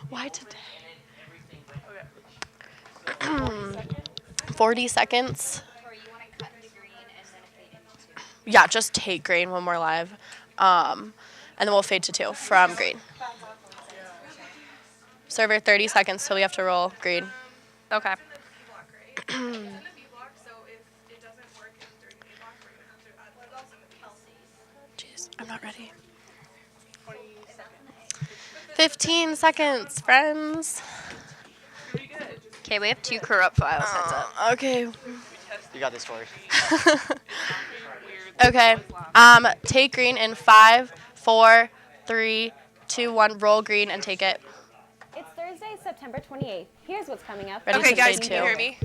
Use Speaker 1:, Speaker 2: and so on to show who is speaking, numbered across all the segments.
Speaker 1: Why today? 40 seconds. Yeah, just take green when we're live. And then we'll fade to 2 from green. Server 30 seconds till we have to roll green.
Speaker 2: Okay.
Speaker 1: Jeez, I'm not ready. 15 seconds, friends.
Speaker 2: Okay, we have 2 corrupt files. Heads up.
Speaker 1: Okay.
Speaker 3: You got this, Tori.
Speaker 1: Okay. Take green in 5, 4, 3, 2, 1. Roll green and take it.
Speaker 4: It's Thursday, September 28th. Here's what's coming up.
Speaker 1: Ready
Speaker 5: Okay,
Speaker 1: to
Speaker 5: guys,
Speaker 1: fade
Speaker 5: can you
Speaker 1: 2.
Speaker 5: hear me?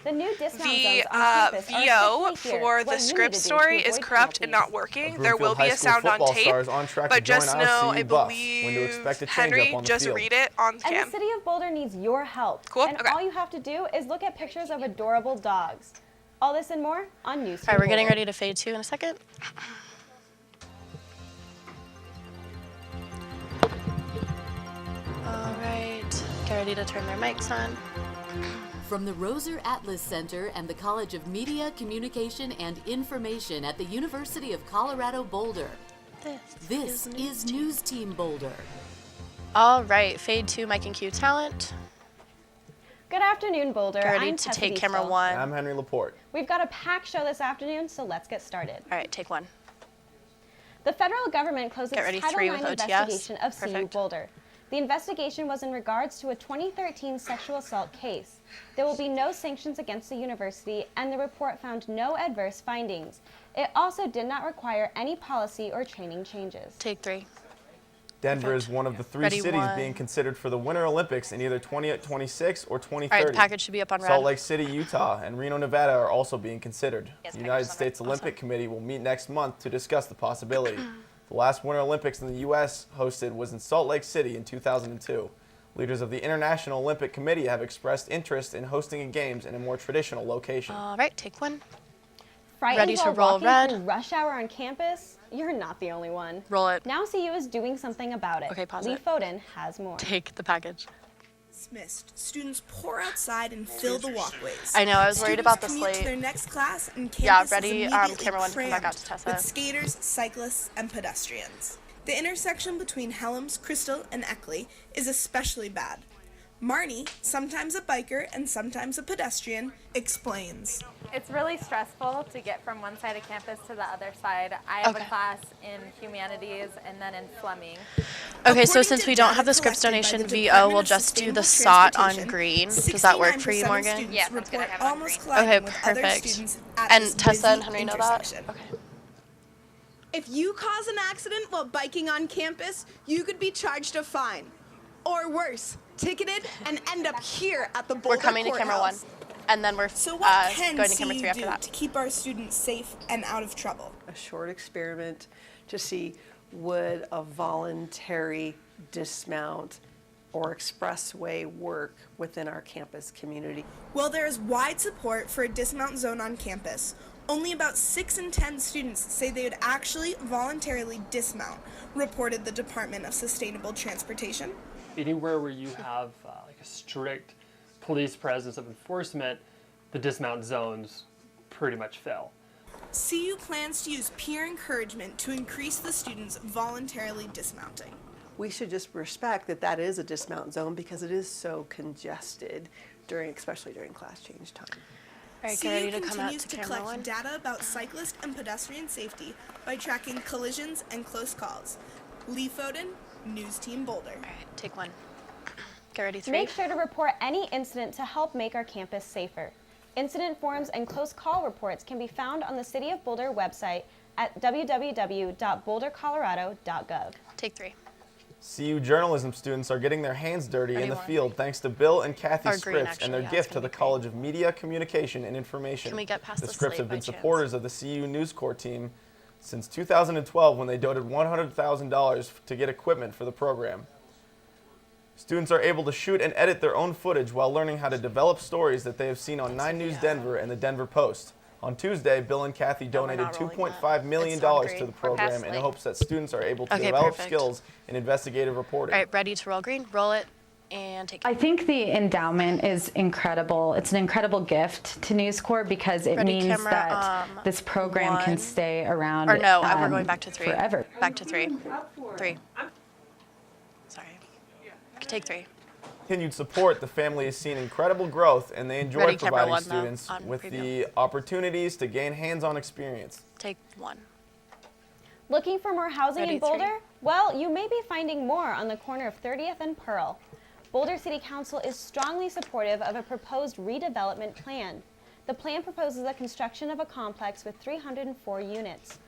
Speaker 4: The new discount
Speaker 5: The
Speaker 4: zones on campus are
Speaker 5: VO
Speaker 4: officially here.
Speaker 5: for
Speaker 4: What
Speaker 5: the
Speaker 4: you need
Speaker 5: script
Speaker 4: to do to
Speaker 5: story is
Speaker 4: avoid
Speaker 5: corrupt and not
Speaker 4: penalties.
Speaker 5: working. There will
Speaker 6: Broomfield
Speaker 5: be
Speaker 6: High
Speaker 5: a
Speaker 6: School
Speaker 5: sound on
Speaker 6: football
Speaker 5: tape,
Speaker 6: stars on track to
Speaker 5: but
Speaker 6: join
Speaker 5: just know
Speaker 6: ILCU
Speaker 5: I
Speaker 6: bus when to
Speaker 5: believe
Speaker 6: expect a change
Speaker 5: Henry
Speaker 6: up on the
Speaker 5: just
Speaker 6: field.
Speaker 5: read it on
Speaker 4: And
Speaker 5: cam.
Speaker 4: the city of Boulder needs your help.
Speaker 5: Cool,
Speaker 4: And
Speaker 5: okay.
Speaker 4: all you have to do is look at pictures of adorable dogs. All this and more on NewsTeam.
Speaker 1: All right, we're getting
Speaker 4: Boulder.
Speaker 1: ready to fade 2 in a second. All right, get ready to turn their mics on.
Speaker 7: From the Roser Atlas Center and the College of Media, Communication, and Information at the University of Colorado Boulder, this is NewsTeam Boulder.
Speaker 1: All right, fade 2, mic and cue talent.
Speaker 4: Good afternoon, Boulder.
Speaker 1: Get ready
Speaker 4: I'm
Speaker 1: to
Speaker 4: Tessa
Speaker 1: take camera
Speaker 4: Diestel.
Speaker 1: 1.
Speaker 6: And I'm Henry Laporte.
Speaker 4: We've got a packed show this afternoon, so let's get started.
Speaker 1: All right, take 1.
Speaker 4: The federal government closed
Speaker 1: Get
Speaker 4: its
Speaker 1: ready,
Speaker 4: Title
Speaker 1: 3
Speaker 4: IX
Speaker 1: with OTS.
Speaker 4: investigation of CU
Speaker 1: Perfect.
Speaker 4: Boulder. The investigation was in regards to a 2013 sexual assault case. There will be no sanctions against the university, and the report found no adverse findings. It also did not require any policy or training changes.
Speaker 1: Take 3.
Speaker 6: Denver is one of the 3
Speaker 1: Ready,
Speaker 6: cities
Speaker 1: 1.
Speaker 6: being considered for the Winter Olympics in either 2026 or 2030.
Speaker 1: All right, the package should be up on red.
Speaker 6: Salt Lake City, Utah, and Reno, Nevada are also being considered.
Speaker 2: Yes,
Speaker 6: the United
Speaker 2: package on
Speaker 6: States
Speaker 2: red.
Speaker 6: Olympic Committee will meet next month to discuss the possibility. The last Winter Olympics in the U.S. hosted was in Salt Lake City in 2002. Leaders of the International Olympic Committee have expressed interest in hosting the games in a more traditional location.
Speaker 1: All right, take 1.
Speaker 4: Frightened
Speaker 1: Ready to
Speaker 4: while
Speaker 1: roll
Speaker 4: walking
Speaker 1: red.
Speaker 4: through rush hour on campus? You're not the only one.
Speaker 1: Roll it.
Speaker 4: Now CU is doing something about it.
Speaker 1: Okay, pause
Speaker 4: Lee
Speaker 1: it.
Speaker 4: Foden has more.
Speaker 1: Take the package.
Speaker 8: Dismissed. Students pour outside and fill the walkways.
Speaker 1: I know, I was worried
Speaker 8: Students
Speaker 1: about the
Speaker 8: commute to
Speaker 1: slate.
Speaker 8: their next class, and campus
Speaker 1: Yeah,
Speaker 8: is
Speaker 1: ready,
Speaker 8: immediately
Speaker 1: camera 1, come back
Speaker 8: crammed
Speaker 1: out to Tessa.
Speaker 8: with skaters, cyclists, and pedestrians. The intersection between Helms, Crystal, and Eckley is especially bad. Marnie, sometimes a biker and sometimes a pedestrian, explains.
Speaker 9: It's really stressful to get from one side of campus to the other side. I have
Speaker 1: Okay.
Speaker 9: a class in humanities and then in Fleming.
Speaker 1: Okay, so
Speaker 8: According
Speaker 1: since
Speaker 8: to
Speaker 1: we don't
Speaker 8: data
Speaker 1: have the scripts
Speaker 8: collected by
Speaker 1: donation
Speaker 8: the
Speaker 1: VO,
Speaker 8: Department
Speaker 1: we'll
Speaker 8: of
Speaker 1: just do the
Speaker 8: Sustainable
Speaker 1: SOT on
Speaker 8: Transportation,
Speaker 1: green. Does that work for you,
Speaker 8: 69% of
Speaker 1: Morgan?
Speaker 8: students
Speaker 9: Yeah, that's good. I
Speaker 8: report
Speaker 9: have it on
Speaker 8: almost
Speaker 9: green.
Speaker 8: colliding
Speaker 1: Okay,
Speaker 8: with other
Speaker 1: perfect.
Speaker 8: students at this
Speaker 1: And Tessa and
Speaker 8: busy
Speaker 1: Henry know that?
Speaker 8: intersection.
Speaker 1: Okay.
Speaker 10: If you cause an accident while biking on campus, you could be charged a fine. Or worse, ticketed and end up here at the Boulder
Speaker 1: We're coming to camera 1,
Speaker 10: courthouse.
Speaker 1: and then we're
Speaker 8: So what can
Speaker 1: going to camera 3
Speaker 8: CU
Speaker 1: after
Speaker 8: do
Speaker 1: that.
Speaker 8: to keep our students safe and out of trouble?
Speaker 11: A short experiment to see would a voluntary dismount or expressway work within our campus community.
Speaker 8: Well, there is wide support for a dismount zone on campus. Only about 6 in 10 students say they would actually voluntarily dismount, reported the Department of Sustainable Transportation.
Speaker 12: Anywhere where you have like a strict police presence of enforcement, the dismount zones pretty much fail.
Speaker 8: CU plans to use peer encouragement to increase the students voluntarily dismounting.
Speaker 11: We should just respect that that is a dismount zone because it is so congested especially during class change time.
Speaker 1: All right,
Speaker 8: CU
Speaker 1: get ready to come out
Speaker 8: continues
Speaker 1: to
Speaker 8: to
Speaker 1: camera
Speaker 8: collect
Speaker 1: 1.
Speaker 8: data about cyclist and pedestrian safety by tracking collisions and close calls. Lee Foden, NewsTeam Boulder.
Speaker 1: All right, take 1. Get ready, 3.
Speaker 4: Make sure to report any incident to help make our campus safer. Incident forms and close call reports can be found on the City of Boulder website at www.bouldercolorado.gov.
Speaker 1: Take 3.
Speaker 6: CU journalism students are getting their hands dirty
Speaker 1: Ready,
Speaker 6: in the
Speaker 1: 1.
Speaker 6: field thanks to Bill and Kathy
Speaker 1: Or green,
Speaker 6: Scripps and their
Speaker 1: actually, yeah,
Speaker 6: gift
Speaker 1: it's
Speaker 6: to
Speaker 1: gonna
Speaker 6: the
Speaker 1: be
Speaker 6: College of Media, Communication, and Information.
Speaker 1: Can we get past
Speaker 6: the
Speaker 1: the
Speaker 6: Scripps
Speaker 1: slate
Speaker 6: have been
Speaker 1: by chance?
Speaker 6: supporters of the CU News Corps team since 2012 when they donated $100,000 to get equipment for the program. Students are able to shoot and edit their own footage while learning how to develop stories that they have seen on 9 News Denver and the Denver Post. On Tuesday, Bill and Kathy donated
Speaker 1: not rolling
Speaker 6: $2.5 million
Speaker 1: It's on
Speaker 6: to
Speaker 1: green.
Speaker 6: the
Speaker 1: We're
Speaker 6: program
Speaker 1: past
Speaker 6: in
Speaker 1: late.
Speaker 6: hopes that students are able to
Speaker 1: Okay,
Speaker 6: develop
Speaker 1: perfect.
Speaker 6: skills in investigative reporting.
Speaker 1: All right, ready to roll green. Roll it. and take it.
Speaker 3: I think the endowment is incredible. It's an incredible gift to News Corps because it
Speaker 1: Ready,
Speaker 3: means
Speaker 1: camera,
Speaker 3: that this program can
Speaker 1: one.
Speaker 3: stay around
Speaker 1: Or no, we're going back to 3.
Speaker 3: forever.
Speaker 1: Back to 3. 3. Sorry. Take 3.
Speaker 6: Continued support, the family has seen incredible growth, and they enjoy
Speaker 1: Ready, camera,
Speaker 6: providing
Speaker 1: one,
Speaker 6: students
Speaker 1: on
Speaker 6: with
Speaker 1: preview.
Speaker 6: the opportunities to gain hands-on experience.
Speaker 1: Take 1.
Speaker 4: Looking for more housing
Speaker 1: Ready,
Speaker 4: in Boulder? Well, you may be finding more on the corner of 30th and Pearl. Boulder City Council is strongly supportive of a proposed redevelopment plan. The plan proposes the construction of a complex with 304 units.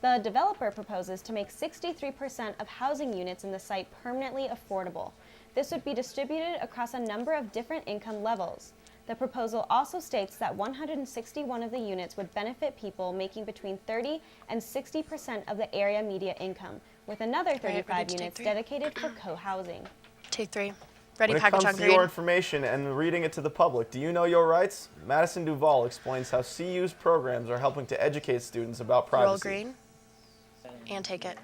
Speaker 4: The developer proposes to make 63% of housing units in the site permanently affordable. This would be distributed across a number of different income levels. The proposal also states that 161 of the units would benefit people making between 30 and 60% of the area media income, with another 35 units dedicated for co-housing.
Speaker 1: Take 3. Ready,
Speaker 6: When it
Speaker 1: package
Speaker 6: comes
Speaker 1: on
Speaker 6: to
Speaker 1: green.
Speaker 6: your information and reading it to the public, do you know your rights? Madison Duval explains how CU's programs are helping to educate students about privacy.
Speaker 1: Roll green and take it.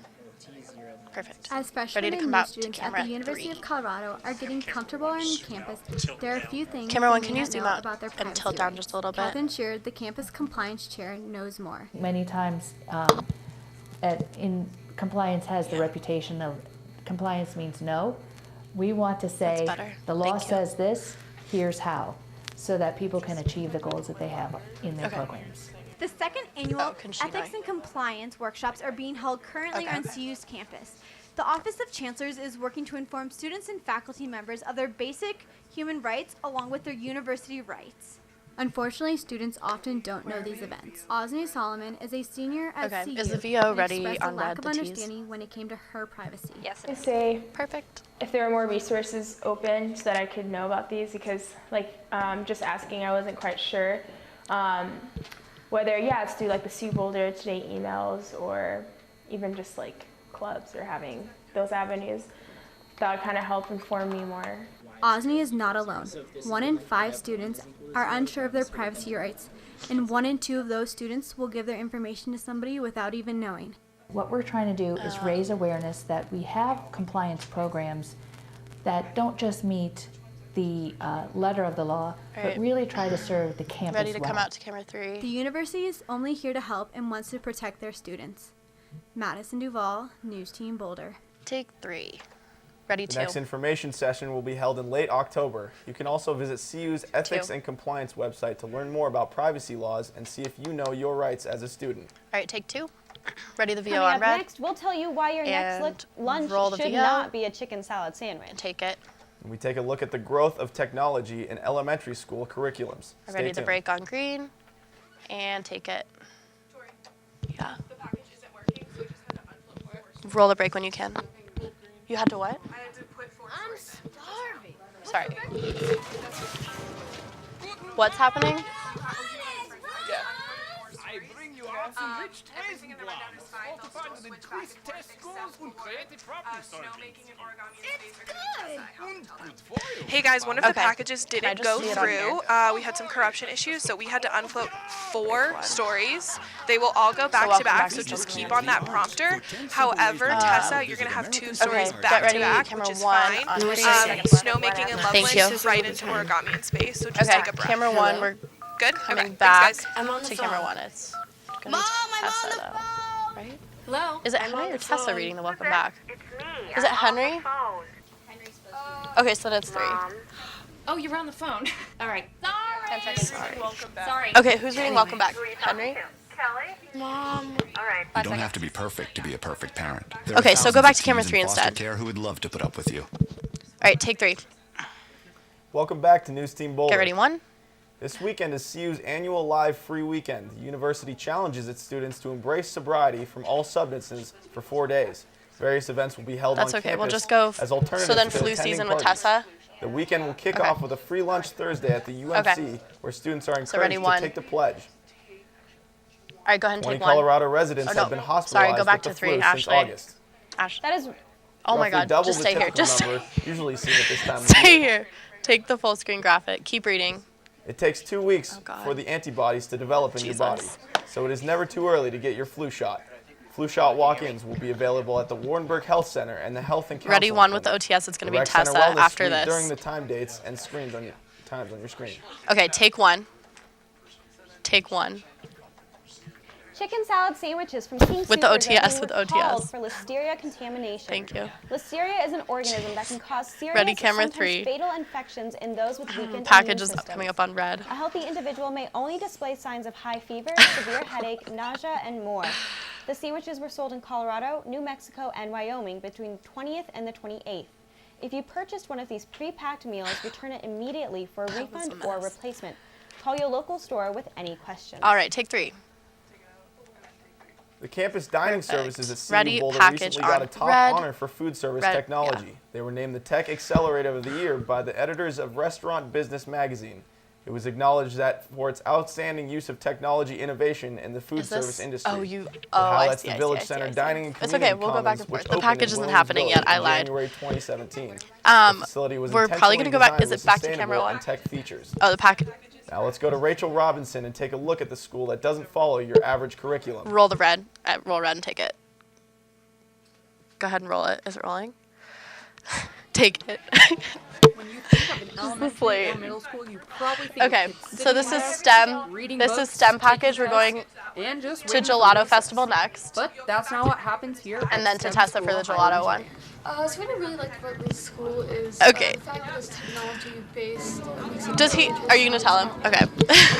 Speaker 1: Perfect.
Speaker 5: As freshmen
Speaker 1: Ready to
Speaker 5: and
Speaker 1: come
Speaker 5: new
Speaker 1: out to
Speaker 5: students at
Speaker 1: camera
Speaker 5: the University
Speaker 1: 3.
Speaker 5: of Colorado are getting comfortable on campus, there are a few things
Speaker 1: Camera
Speaker 5: they
Speaker 1: 1,
Speaker 5: may
Speaker 1: can you
Speaker 5: not
Speaker 1: zoom
Speaker 5: know
Speaker 1: out
Speaker 5: about their
Speaker 1: and
Speaker 5: privacy
Speaker 1: tilt down
Speaker 5: rights.
Speaker 1: just a little bit?
Speaker 5: Catherine Sheard, the campus compliance chair, knows more.
Speaker 13: Many times in compliance has the reputation of compliance means no. We want to say
Speaker 1: That's better.
Speaker 13: the law
Speaker 1: Thank you.
Speaker 13: says this, here's how, so that people can achieve the goals that they have in their
Speaker 1: Okay.
Speaker 13: programs.
Speaker 5: The second annual
Speaker 1: can she
Speaker 5: Ethics
Speaker 1: know?
Speaker 5: and Compliance workshops are being held currently
Speaker 1: Okay.
Speaker 5: on CU's campus. The Office of Chancellors is working to inform students and faculty members of their basic human rights along with their university rights. Unfortunately, students often don't know these events. Osney Solomon is a senior at
Speaker 1: Okay,
Speaker 5: CU
Speaker 1: is the VO
Speaker 5: and
Speaker 1: ready
Speaker 5: expressed a
Speaker 1: on
Speaker 5: lack
Speaker 1: red,
Speaker 5: of
Speaker 1: the Ts?
Speaker 5: understanding when it came to her privacy.
Speaker 2: Yes.
Speaker 14: I say
Speaker 1: Perfect.
Speaker 14: if there were more resources open so that I could know about these, because just asking, I wasn't quite sure whether it's through like the Sue Boulder Today emails or even just like clubs or having those avenues that would kind of help inform me more.
Speaker 5: Osney is not alone. 1 in 5 students are unsure of their privacy rights, and 1 in 2 of those students will give their information to somebody without even knowing.
Speaker 13: What we're trying to do is raise awareness that we have compliance programs that don't just meet the letter of the law,
Speaker 1: Right.
Speaker 13: but really try to serve the campus
Speaker 1: Ready to come
Speaker 13: well.
Speaker 1: out to camera 3.
Speaker 5: The university is only here to help and wants to protect their students. Madison Duval, News Team Boulder.
Speaker 1: Take 3. Ready,
Speaker 6: The
Speaker 1: 2.
Speaker 6: next information session will be held in late October. You can also visit CU's Ethics
Speaker 1: 2.
Speaker 6: and Compliance website to learn more about privacy laws and see if you know your rights as a student.
Speaker 1: All right, take 2. Ready, the VO
Speaker 4: Coming
Speaker 1: on
Speaker 4: up
Speaker 1: red.
Speaker 4: next, we'll tell you why your next
Speaker 1: And
Speaker 4: lunch
Speaker 1: roll the
Speaker 4: should
Speaker 1: VO.
Speaker 4: not be a chicken salad sandwich.
Speaker 1: Take it.
Speaker 6: And we take a look at the growth of technology in elementary school curriculums. Stay
Speaker 1: Ready to
Speaker 6: tuned.
Speaker 1: break on green and take it. Yeah. Roll the break when you can. You had to what?
Speaker 10: I had to put 4 I'm starving.
Speaker 1: Sorry. What's happening?
Speaker 15: I bring you out some rich taste blondes, fortified with increased test scores and creative problem solving.
Speaker 10: It's good.
Speaker 15: And good for you.
Speaker 10: Hey guys, one of the
Speaker 1: Okay.
Speaker 10: packages
Speaker 1: Can I
Speaker 10: didn't
Speaker 1: just
Speaker 10: go
Speaker 1: see it on
Speaker 10: through. We had some corruption issues, so we had to unfloat 4 stories. They will all go back to
Speaker 1: welcome
Speaker 10: back,
Speaker 1: back
Speaker 10: so
Speaker 1: to
Speaker 10: just
Speaker 1: camera
Speaker 10: keep on that prompter. However, Tessa, you're gonna have 2 stories
Speaker 1: Okay,
Speaker 10: back
Speaker 1: get ready,
Speaker 10: to back,
Speaker 1: camera
Speaker 10: which is
Speaker 1: 1
Speaker 10: fine.
Speaker 1: on green.
Speaker 10: Snowmaking and
Speaker 1: Thank
Speaker 10: Loveland
Speaker 1: you.
Speaker 10: is right into origami in space, so just
Speaker 1: Okay,
Speaker 10: take a breath.
Speaker 1: camera 1, we're
Speaker 10: Good?
Speaker 1: coming
Speaker 10: Okay,
Speaker 1: back
Speaker 10: thanks guys.
Speaker 1: to camera 1. It's gonna be Tessa, though, right?
Speaker 2: Hello?
Speaker 1: Is it Henry or Tessa reading the welcome back? It's me. Is it Henry? Okay, so then it's 3.
Speaker 2: Oh, you're on the phone. All right.
Speaker 1: 10 seconds. Sorry.
Speaker 2: Sorry.
Speaker 1: Okay, who's reading welcome back? Henry?
Speaker 2: Mom.
Speaker 1: All right.
Speaker 16: You don't have to be perfect to be a perfect parent. There
Speaker 1: Okay,
Speaker 16: are
Speaker 1: so go
Speaker 16: thousands
Speaker 1: back
Speaker 16: of
Speaker 1: to camera
Speaker 16: teens
Speaker 1: 3
Speaker 16: in foster
Speaker 1: instead.
Speaker 16: care who would love to put up with you.
Speaker 1: All right, take 3.
Speaker 6: Welcome back to NewsTeam Boulder.
Speaker 1: Get ready, 1.
Speaker 6: This weekend is CU's annual live free weekend. The university challenges its students to embrace sobriety from all substances for 4 days. Various events will be held
Speaker 1: That's
Speaker 6: on
Speaker 1: okay.
Speaker 6: campus
Speaker 1: We'll just go.
Speaker 6: as alternatives
Speaker 1: So then
Speaker 6: to
Speaker 1: flu
Speaker 6: attending
Speaker 1: season with
Speaker 6: parties.
Speaker 1: Tessa.
Speaker 6: The weekend will kick
Speaker 1: Okay.
Speaker 6: off with a free lunch Thursday at the UMC,
Speaker 1: Okay.
Speaker 6: where students are
Speaker 1: So ready,
Speaker 6: encouraged to
Speaker 1: 1.
Speaker 6: take the pledge.
Speaker 1: All right, go ahead and
Speaker 6: 20
Speaker 1: take 1.
Speaker 6: Colorado residents
Speaker 1: Oh, no.
Speaker 6: have been hospitalized
Speaker 1: Sorry, go back
Speaker 6: with
Speaker 1: to
Speaker 6: the
Speaker 1: 3,
Speaker 6: flu since
Speaker 1: Ashley.
Speaker 6: August.
Speaker 4: That is
Speaker 1: Oh my
Speaker 6: Roughly
Speaker 1: God,
Speaker 6: double
Speaker 1: just
Speaker 6: the
Speaker 1: stay here.
Speaker 6: typical
Speaker 1: Just
Speaker 6: number usually seen at this time of
Speaker 1: stay
Speaker 6: year.
Speaker 1: here. Take the full screen graphic. Keep reading.
Speaker 6: It takes 2 weeks
Speaker 1: Oh, God.
Speaker 6: for the antibodies to develop in your body,
Speaker 1: Jesus.
Speaker 6: so it is never too early to get your flu shot. Flu shot walk-ins will be available at the Warrenburg Health Center and the Health and Counseling
Speaker 1: Ready one with the
Speaker 6: Clinic.
Speaker 1: OTS. It's going to be
Speaker 6: Rec Center
Speaker 1: Tessa
Speaker 6: Wellness
Speaker 1: after
Speaker 6: Suite
Speaker 1: this.
Speaker 6: during the time dates and times on your screen.
Speaker 1: Okay, take one. Take one.
Speaker 4: Chicken salad sandwiches from King
Speaker 1: With the
Speaker 4: Soopers are
Speaker 1: OTS,
Speaker 4: being
Speaker 1: with the
Speaker 4: recalled
Speaker 1: OTS.
Speaker 4: for listeria contamination.
Speaker 1: Thank you.
Speaker 4: Listeria is an organism that can cause serious,
Speaker 1: Ready, camera
Speaker 4: sometimes
Speaker 1: three.
Speaker 4: fatal infections in those with weakened
Speaker 1: Package
Speaker 4: immune
Speaker 1: is
Speaker 4: systems.
Speaker 1: coming up on red.
Speaker 4: A healthy individual may only display signs of high fever, severe headache, nausea, and more. The sandwiches were sold in Colorado, New Mexico, and Wyoming between 20th and the 28th. If you purchased one of these pre-packed meals, return it immediately for a refund or replacement. Call your local store with any questions.
Speaker 1: All right, take three.
Speaker 6: The campus dining services at CU
Speaker 1: Ready,
Speaker 6: Boulder
Speaker 1: package
Speaker 6: recently got
Speaker 1: on
Speaker 6: a top
Speaker 1: red.
Speaker 6: honor for food service
Speaker 1: Red,
Speaker 6: technology.
Speaker 1: yeah.
Speaker 6: They were named the Tech Accelerator of the Year by the editors of Restaurant Business Magazine. It was acknowledged that for its outstanding use of technology innovation in the food service industry. It highlights the Village Center Dining and
Speaker 1: It's
Speaker 6: Community
Speaker 1: okay, we'll go back
Speaker 6: Commons,
Speaker 1: and
Speaker 6: which
Speaker 1: forth. The
Speaker 6: opened
Speaker 1: package
Speaker 6: in
Speaker 1: isn't happening yet,
Speaker 6: Williamsville
Speaker 1: I
Speaker 6: in
Speaker 1: lied.
Speaker 6: January 2017. The facility was
Speaker 1: We're probably going to go back.
Speaker 6: intentionally
Speaker 1: Is it
Speaker 6: designed
Speaker 1: back to
Speaker 6: with
Speaker 1: camera
Speaker 6: sustainable
Speaker 1: one?
Speaker 6: and tech features.
Speaker 1: Oh, the package.
Speaker 6: Now let's go to Rachel Robinson and take a look at the school that doesn't follow your average curriculum.
Speaker 1: Roll the red. Roll red and take it. Go ahead and roll it. Is it rolling? Take it.
Speaker 17: When you think of an elementary or middle school, you probably think
Speaker 1: Okay,
Speaker 17: of kids
Speaker 1: so this
Speaker 17: sitting
Speaker 1: is
Speaker 17: there,
Speaker 1: STEM.
Speaker 17: reading
Speaker 1: This is
Speaker 17: books,
Speaker 1: STEM
Speaker 17: taking
Speaker 1: package. We're going
Speaker 17: tests, and just
Speaker 1: to
Speaker 17: waiting for
Speaker 1: Gelato
Speaker 17: recess.
Speaker 1: Festival next.
Speaker 17: But that's not what happens here.
Speaker 1: And
Speaker 17: at
Speaker 1: then to
Speaker 17: STEM
Speaker 1: Tessa for the
Speaker 17: School
Speaker 1: gelato
Speaker 17: Highlands
Speaker 1: one.
Speaker 17: Way.
Speaker 18: So what I really like about this school is
Speaker 1: Okay.
Speaker 18: the fact that it's technology-based.
Speaker 1: Does he? Are you gonna tell him? Okay.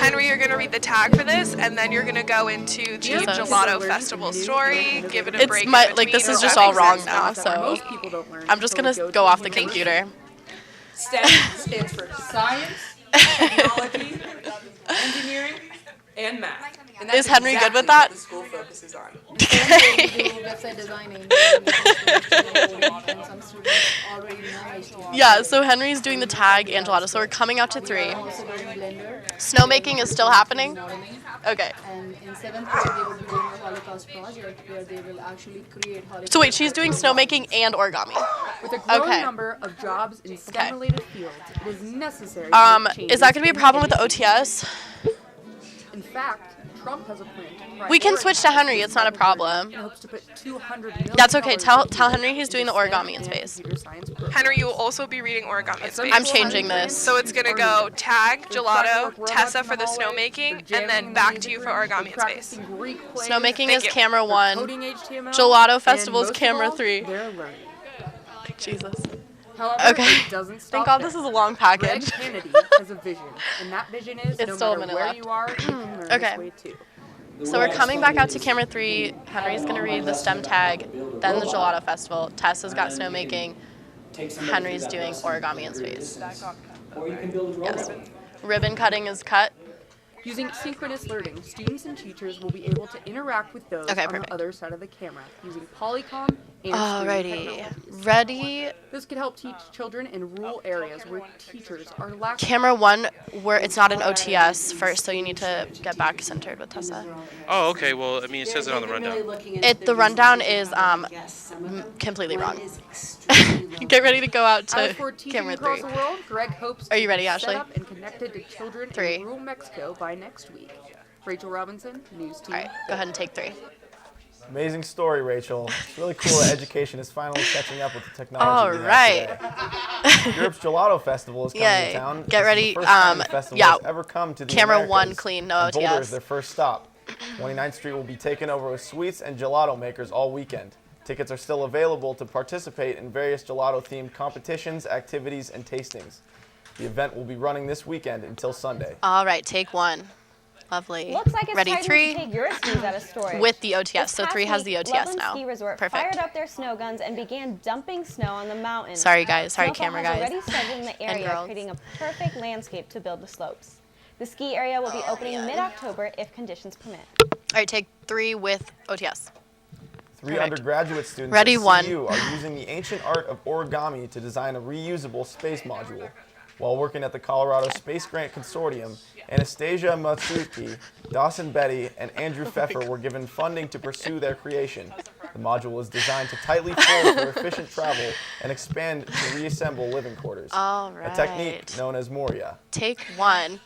Speaker 19: Henry, you're gonna read the tag for this, and then you're gonna go into the
Speaker 1: Jesus.
Speaker 19: Gelato Festival story, give it a
Speaker 1: It's
Speaker 19: break.
Speaker 1: my
Speaker 19: in
Speaker 1: like this
Speaker 19: between,
Speaker 1: is
Speaker 19: if
Speaker 1: just
Speaker 19: that
Speaker 1: all
Speaker 19: makes
Speaker 1: wrong
Speaker 19: sense.
Speaker 1: now. So
Speaker 17: Most people don't learn
Speaker 1: I'm just
Speaker 17: until
Speaker 1: gonna
Speaker 17: they
Speaker 1: go
Speaker 17: to
Speaker 1: off the
Speaker 17: university.
Speaker 1: computer.
Speaker 20: STEM stands for science, technology, engineering, and math. And that's
Speaker 1: Is Henry good
Speaker 20: exactly
Speaker 1: with that?
Speaker 20: what the school focuses on.
Speaker 18: Website designing. Some students already know HTML.
Speaker 1: Yeah. So Henry's doing the tag and gelato. So we're coming out to 3. Snowmaking is still happening. Okay.
Speaker 18: And in 7th grade, they will be doing a Holocaust project where they will actually create Holocaust.
Speaker 1: So wait, she's doing snowmaking and origami.
Speaker 17: With a growing
Speaker 1: Okay.
Speaker 17: number of jobs in STEM-related fields, it is necessary to make
Speaker 1: Is that gonna be a
Speaker 17: changes
Speaker 1: problem with the
Speaker 17: in
Speaker 1: OTS?
Speaker 17: In fact, Trump has a plan to
Speaker 1: We can switch to Henry. It's not a problem.
Speaker 17: and hopes to put $200 million
Speaker 1: That's okay. Tell Henry he's doing the origami in space.
Speaker 19: Henry, you will also be reading origami in space.
Speaker 1: I'm changing this.
Speaker 19: So it's gonna go tag, gelato, Tessa for the snowmaking, and then back to you for origami in space.
Speaker 1: Snowmaking
Speaker 19: Thank
Speaker 1: is
Speaker 19: you.
Speaker 1: camera 1.
Speaker 17: coding HTML,
Speaker 1: Gelato
Speaker 17: and
Speaker 1: Festival is
Speaker 17: most of
Speaker 1: camera
Speaker 17: all,
Speaker 1: 3.
Speaker 17: they're learning.
Speaker 1: Jesus.
Speaker 17: However,
Speaker 1: Okay.
Speaker 17: it doesn't stop
Speaker 1: Thank God
Speaker 17: there.
Speaker 1: this is a long
Speaker 17: Greg
Speaker 1: package.
Speaker 17: Kennedy has a vision, and that vision is
Speaker 1: It's
Speaker 17: no
Speaker 1: still a
Speaker 17: matter
Speaker 1: minute
Speaker 17: where
Speaker 1: left.
Speaker 17: you are, you can learn
Speaker 1: Okay.
Speaker 17: this way too.
Speaker 1: So we're coming back out to camera 3. Henry's gonna read the STEM tag, then the Gelato Festival. Tessa's got snowmaking. Henry's doing origami in space. Yes. Ribbon cutting is cut.
Speaker 17: Using synchronous learning, students and teachers will be able to interact with those
Speaker 1: Okay,
Speaker 17: on
Speaker 1: perfect.
Speaker 17: the other side of the camera using Polycom and streaming
Speaker 1: Alrighty.
Speaker 17: technologies.
Speaker 1: Ready?
Speaker 17: This could help teach children in rural areas where teachers are lacking.
Speaker 1: Camera 1, where it's not an OTS first, so you need to get back centered with Tessa.
Speaker 21: Oh, okay. Well, I mean, it says it on the rundown.
Speaker 1: The rundown is completely wrong. Get ready to go out
Speaker 17: As
Speaker 1: to
Speaker 17: for teaching
Speaker 1: camera
Speaker 17: across
Speaker 1: 3.
Speaker 17: the world, Greg hopes
Speaker 1: Are you
Speaker 17: to
Speaker 1: ready,
Speaker 17: be
Speaker 1: Ashley?
Speaker 17: set up and connected to children
Speaker 1: 3.
Speaker 17: in rural Mexico by next week. Rachel Robinson, NewsTeam.
Speaker 1: All right, go ahead and take 3.
Speaker 6: Amazing story, Rachel. It's really cool that education is finally catching up with the technology.
Speaker 1: All
Speaker 6: we have
Speaker 1: right.
Speaker 6: today. Europe's Gelato Festival is coming
Speaker 1: Yay.
Speaker 6: to town.
Speaker 1: Get
Speaker 6: This is
Speaker 1: ready,
Speaker 6: The first time the festival
Speaker 1: yeah.
Speaker 6: has ever come to the
Speaker 1: Camera
Speaker 6: Americas,
Speaker 1: 1 clean, no
Speaker 6: and Boulder
Speaker 1: OTS.
Speaker 6: is their first stop. 29th Street will be taken over with sweets and gelato makers all weekend. Tickets are still available to participate in various gelato-themed competitions, activities, and tastings. The event will be running this weekend until Sunday.
Speaker 1: All right, take 1. Lovely.
Speaker 4: Looks like it's
Speaker 1: Ready,
Speaker 4: time
Speaker 1: 3.
Speaker 4: to take your skis out of storage.
Speaker 1: With the OTS,
Speaker 4: This
Speaker 1: so
Speaker 4: past
Speaker 1: 3 has
Speaker 4: week,
Speaker 1: the OTS
Speaker 4: Loveland
Speaker 1: now.
Speaker 4: Ski Resort
Speaker 1: Perfect.
Speaker 4: fired up their snow guns and began dumping snow on the mountain.
Speaker 1: Sorry, guys. Sorry,
Speaker 4: Snowfall
Speaker 1: camera
Speaker 4: has
Speaker 1: guys.
Speaker 4: already settled in the
Speaker 1: And
Speaker 4: area,
Speaker 1: girls.
Speaker 4: creating a perfect landscape to build the slopes. The ski area will be opening mid-October if conditions permit.
Speaker 1: All right, take 3 with OTS.
Speaker 6: 3
Speaker 1: Perfect.
Speaker 6: undergraduate students
Speaker 1: Ready,
Speaker 6: at
Speaker 1: 1.
Speaker 6: CU are using the ancient art of origami to design a reusable space module. While working at the Colorado Space Grant Consortium, Anastasia Matsuki, Dawson Betty, and Andrew Pfeffer were given funding to pursue their creation. The module is designed to tightly fold for efficient travel and expand to reassemble living quarters.
Speaker 1: All right.
Speaker 6: A technique known as Moria.
Speaker 1: Take 1.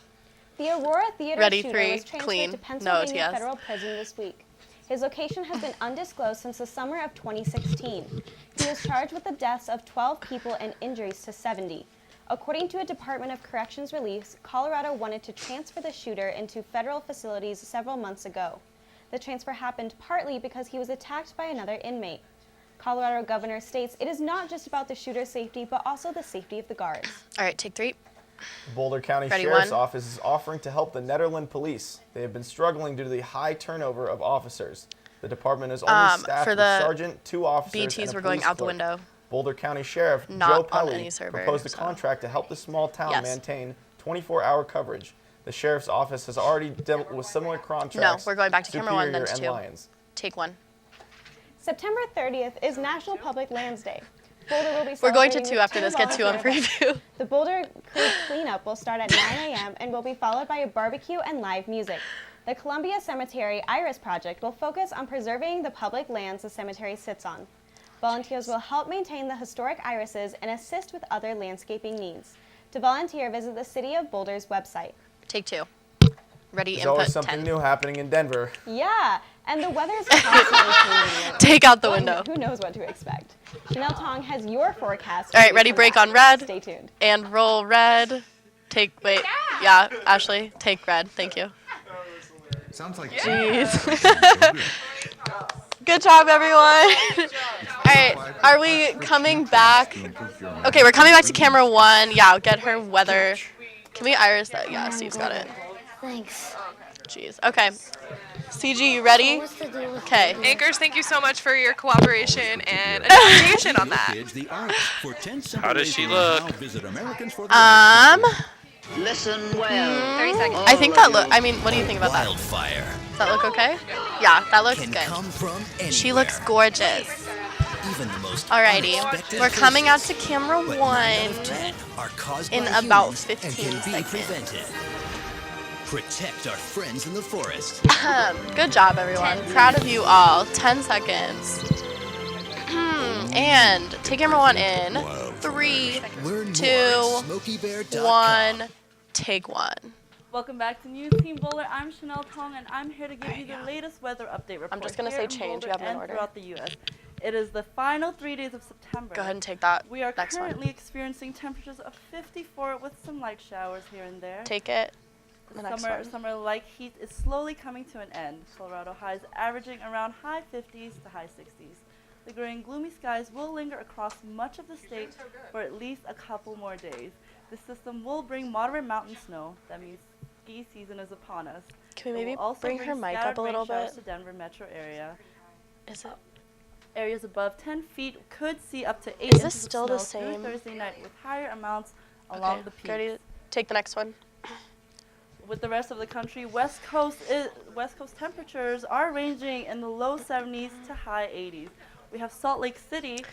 Speaker 4: The Aurora Theater
Speaker 1: Ready,
Speaker 4: shooter
Speaker 1: 3,
Speaker 4: was transferred
Speaker 1: clean,
Speaker 4: to
Speaker 1: no
Speaker 4: Pennsylvania
Speaker 1: OTS.
Speaker 4: federal prison this week. His location has been undisclosed since the summer of 2016. He was charged with the deaths of 12 people and injuries to 70. According to a Department of Corrections release, Colorado wanted to transfer the shooter into federal facilities several months ago. The transfer happened partly because he was attacked by another inmate. Colorado governor states it is not just about the shooter's safety, but also the safety of the guards.
Speaker 1: All right, take 3.
Speaker 6: The Boulder County
Speaker 1: Ready,
Speaker 6: Sheriff's
Speaker 1: 1.
Speaker 6: Office is offering to help the Nederland Police. They have been struggling due to the high turnover of officers. The department is only staffed
Speaker 1: for
Speaker 6: with
Speaker 1: the
Speaker 6: sergeant, 2 officers,
Speaker 1: BTs
Speaker 6: and a
Speaker 1: were going
Speaker 6: police
Speaker 1: out the
Speaker 6: clerk.
Speaker 1: window.
Speaker 6: Boulder County Sheriff
Speaker 1: Not
Speaker 6: Joe
Speaker 1: on
Speaker 6: Pelly
Speaker 1: any server,
Speaker 6: proposed a
Speaker 1: so.
Speaker 6: contract to help the small town
Speaker 1: Yes.
Speaker 6: maintain 24-hour coverage. The Sheriff's Office has already dealt with similar contracts.
Speaker 1: No, we're going back to camera 1, then
Speaker 6: Superior
Speaker 1: to
Speaker 6: and
Speaker 1: 2.
Speaker 6: Lyons.
Speaker 1: Take 1.
Speaker 4: September 30th is National Public Lands Day. Boulder will be
Speaker 1: We're going to
Speaker 4: celebrating
Speaker 1: 2
Speaker 4: with
Speaker 1: after this. Get 2 on
Speaker 4: volunteer events.
Speaker 1: preview.
Speaker 4: The Boulder Creek cleanup will start at 9 a.m. and will be followed by a barbecue and live music. The Columbia Cemetery Iris Project will focus on preserving the public lands the cemetery sits on. Volunteers will help maintain the historic irises and assist with other landscaping needs. To volunteer, visit the City of Boulder's website.
Speaker 1: Take 2. Ready,
Speaker 6: There's
Speaker 1: input
Speaker 6: always something
Speaker 1: 10.
Speaker 6: new happening in Denver.
Speaker 4: Yeah, and the weather is constantly changing.
Speaker 1: Take out the
Speaker 4: Well,
Speaker 1: window.
Speaker 4: Who knows what to expect? Chanel Tong has your forecast.
Speaker 1: All right,
Speaker 4: when we
Speaker 1: ready,
Speaker 4: come
Speaker 1: break
Speaker 4: back.
Speaker 1: on red.
Speaker 4: Stay tuned.
Speaker 1: And roll red. Take, wait. Yeah, Ashley, take red. Thank you.
Speaker 16: Sounds like
Speaker 1: Jeez. Good job, everyone. All right, are we coming back? Okay, we're coming back to camera 1. Yeah, I'll get her weather. Can we iris that? Yeah, Steve's got it.
Speaker 7: Thanks.
Speaker 1: Jeez. Okay. CG, you ready? Okay.
Speaker 19: Anchors, thank you so much for your cooperation and appreciation on that.
Speaker 21: How does she look?
Speaker 7: Listen well.
Speaker 1: 30 seconds. I think that look. I mean, what do you think about that?
Speaker 16: Wildfire.
Speaker 1: Does that look okay? Yeah, that looks
Speaker 16: Can
Speaker 1: good.
Speaker 16: come from
Speaker 1: She
Speaker 16: anywhere.
Speaker 1: looks gorgeous.
Speaker 16: Even the most
Speaker 1: Alrighty,
Speaker 16: unexpected
Speaker 1: we're coming out to
Speaker 16: places,
Speaker 1: camera
Speaker 16: but
Speaker 1: 1
Speaker 16: 9 out of 10 are caused
Speaker 1: in
Speaker 16: by
Speaker 1: about
Speaker 16: humans
Speaker 1: 15
Speaker 16: and can be
Speaker 1: seconds.
Speaker 16: prevented. Protect our friends in the forest.
Speaker 1: Good job, everyone. Proud of you all. 10 seconds. And take camera 1 in. 3, 2, 1. Take 1.
Speaker 22: Welcome back to NewsTeam Boulder. I'm Chanel Tong, and I'm here to give you the latest weather update report.
Speaker 1: I'm just gonna
Speaker 22: here
Speaker 1: say
Speaker 22: in
Speaker 1: change.
Speaker 22: Boulder
Speaker 1: You have them in
Speaker 22: and
Speaker 1: order.
Speaker 22: throughout the U.S. It is the final 3 days of September.
Speaker 1: Go ahead and take that.
Speaker 22: We are
Speaker 1: next
Speaker 22: currently
Speaker 1: one.
Speaker 22: experiencing temperatures of 54 with some light showers here and there.
Speaker 1: Take it. The next one.
Speaker 22: Summer-like heat is slowly coming to an end. Colorado highs averaging around high 50s to high 60s. The gray and gloomy skies will linger across much of the state for at least a couple more days. This system will bring moderate mountain snow. That means ski season is upon us.
Speaker 1: Can we
Speaker 22: It will
Speaker 1: maybe
Speaker 22: also
Speaker 1: bring her mic
Speaker 22: scattered
Speaker 1: up a
Speaker 22: rain
Speaker 1: little
Speaker 22: showers
Speaker 1: bit?
Speaker 22: to Denver metro area.
Speaker 1: Is it?
Speaker 22: Areas above 10 feet could see up to 8
Speaker 1: Is this
Speaker 22: inches
Speaker 1: still
Speaker 22: of
Speaker 1: the
Speaker 22: snow through
Speaker 1: same?
Speaker 22: Thursday night with higher amounts along the peaks.
Speaker 1: Ready to take the next one?
Speaker 22: With the rest of the country, West Coast temperatures are ranging in the low 70s to high 80s. We have Salt Lake City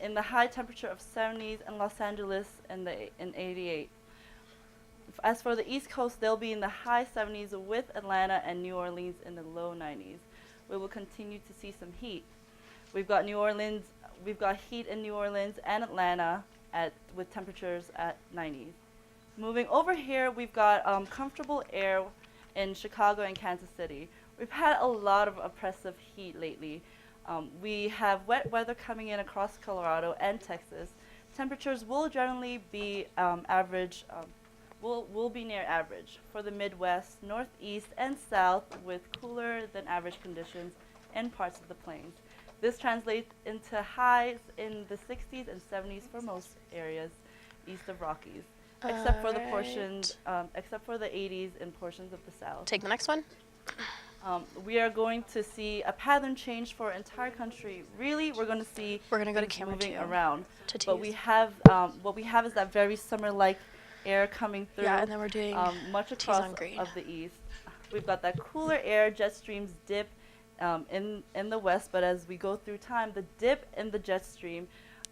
Speaker 22: in the high temperature of 70s and Los Angeles in 88. As for the East Coast, they'll be in the high 70s with Atlanta and New Orleans in the low 90s. We will continue to see some heat. We've got heat in New Orleans and Atlanta with temperatures at 90s. Moving over here, we've got comfortable air in Chicago and Kansas City. We've had a lot of oppressive heat lately. We have wet weather coming in across Colorado and Texas. Temperatures will generally be average, will be near average for the Midwest, Northeast, and South with cooler than average conditions in parts of the plains. This translates into highs in the 60s and 70s for most areas east of Rockies. Except for the 80s in portions of the South.
Speaker 1: Take the next one.
Speaker 22: We are going to see a pattern change for our entire country. Really, we're going to see
Speaker 1: go to
Speaker 22: things
Speaker 1: camera
Speaker 22: moving
Speaker 1: 2
Speaker 22: around.
Speaker 1: to
Speaker 22: But
Speaker 1: tease.
Speaker 22: what we have is that very summer-like air coming through.
Speaker 1: Yeah, and then we're doing
Speaker 22: much
Speaker 1: tease
Speaker 22: across
Speaker 1: on green.
Speaker 22: of the east. We've got that cooler air. Jet streams dip in the west, but as we go through time, the dip in the jet stream